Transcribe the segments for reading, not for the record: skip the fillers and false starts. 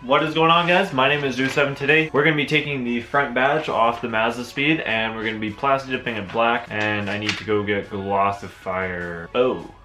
What is going on, guys? My name is Drew7. Today we're going to be taking the front badge off the Mazda Speed and we're going to be plasti dipping it black, and I need to go get glossifier.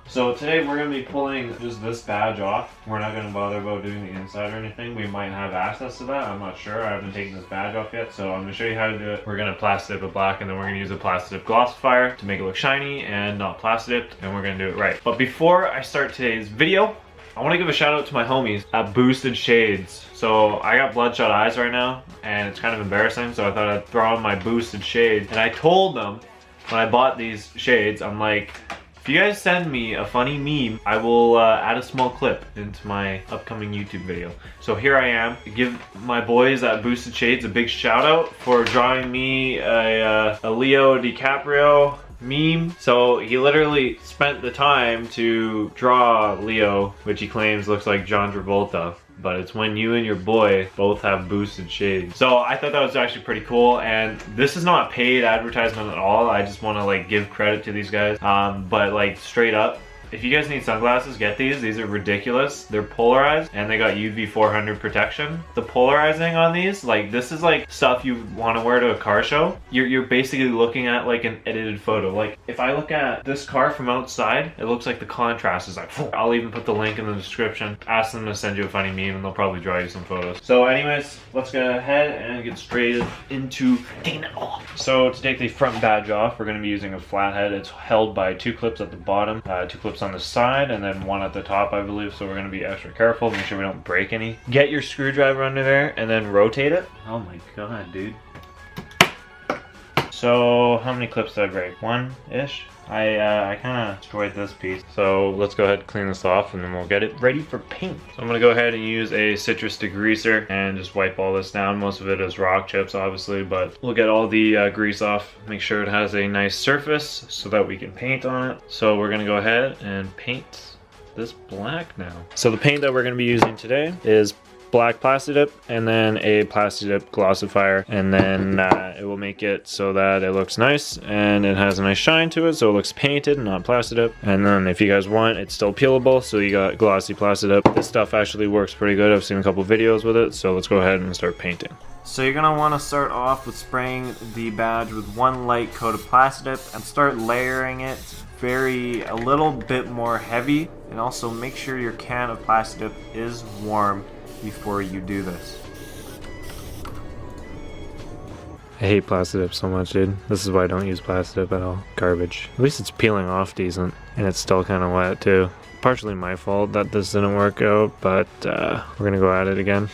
So today we're going to be pulling just this badge off. We're not going to bother about doing the inside or anything. We might have access to that, I'm not sure. I haven't taken this badge off yet, so I'm going to show you how to do it. We're going to plasti dip it black, and then we're going to use a plasti dip glossifier to make it look shiny and not plasti dipped, and we're going to do it right. But before I start today's video, I want to give a shout out to my homies at Boosted Shades. So I got bloodshot eyes right now and it's kind of embarrassing, so I thought I'd throw on my Boosted Shades. And I told them when I bought these shades, I'm like, if you guys send me a funny meme, I will add a small clip into my upcoming YouTube video. So here I am. Give my boys at Boosted Shades a big shout out for drawing me a Leo DiCaprio meme. So he literally spent the time to draw Leo, which he claims looks like John Travolta, but it's when you and your boy both have boosted shades. So I thought that was actually pretty cool, and this is not paid advertisement at all. I just want to like give credit to these guys, but like straight up, if you guys need sunglasses, get these. These are ridiculous. They're polarized and they got UV 400 protection. The polarizing on these, like, this is like stuff you want to wear to a car show. You're basically looking at like an edited photo. Like if I look at this car from outside, it looks like the contrast is like, I'll even put the link in the description. Ask them to send you a funny meme and they'll probably draw you some photos. So anyways, let's go ahead and get straight into taking it off. So to take the front badge off, we're going to be using a flathead. It's held by two clips at the bottom, two clips on the side, and then one at the top, I believe. So we're going to be extra careful, make sure we don't break any. Get your screwdriver under there and then rotate it. Oh my god, dude. So how many clips did I break? One-ish? I kind of destroyed this piece. So let's go ahead and clean this off and then we'll get it ready for paint. So I'm going to go ahead and use a citrus degreaser and just wipe all this down. Most of it is rock chips, obviously, but we'll get all the grease off. Make sure it has a nice surface so that we can paint on it. So we're going to go ahead and paint this black now. So the paint that we're going to be using today is black plasti dip and then a plasti dip glossifier, and then it will make it so that it looks nice and it has a nice shine to it, so it looks painted and not plasti dip. And then if you guys want, it's still peelable, so you got glossy plasti dip. This stuff actually works pretty good. I've seen a couple videos with it, so let's go ahead and start painting. So you're gonna want to start off with spraying the badge with one light coat of plasti dip and start layering it a little bit more heavy, and also make sure your can of plasti dip is warm before you do this. I hate plasti dip so much, dude. This is why I don't use plasti dip at all. Garbage. At least it's peeling off decent, and it's still kind of wet too. Partially my fault that this didn't work out, but we're gonna go at it again.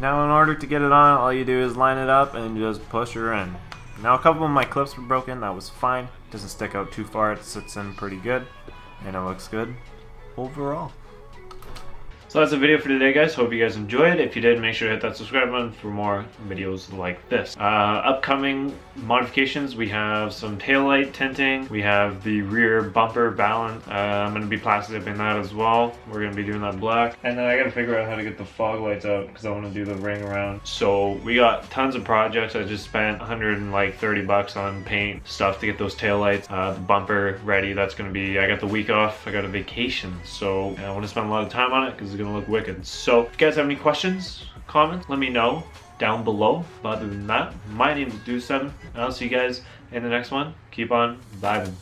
Now in order to get it on, all you do is line it up and just push her in. Now a couple of my clips were broken, that was fine. It doesn't stick out too far, it sits in pretty good, and it looks good overall. So that's the video for today, guys. Hope you guys enjoyed. If you did, make sure to hit that subscribe button for more videos like this. Upcoming modifications, we have some taillight tinting. We have the rear bumper balance. I'm going to be plasti dipping that as well. We're going to be doing that black. And then I got to figure out how to get the fog lights out because I want to do the ring around. So we got tons of projects. I just spent $130 on paint stuff to get those taillights. The bumper ready. That's going to be, I got the week off. I got a vacation. So I want to spend a lot of time on it because gonna look wicked. So if you guys have any questions, comments, let me know down below. But other than that, my name is Drew7, and I'll see you guys in the next one. Keep on vibing.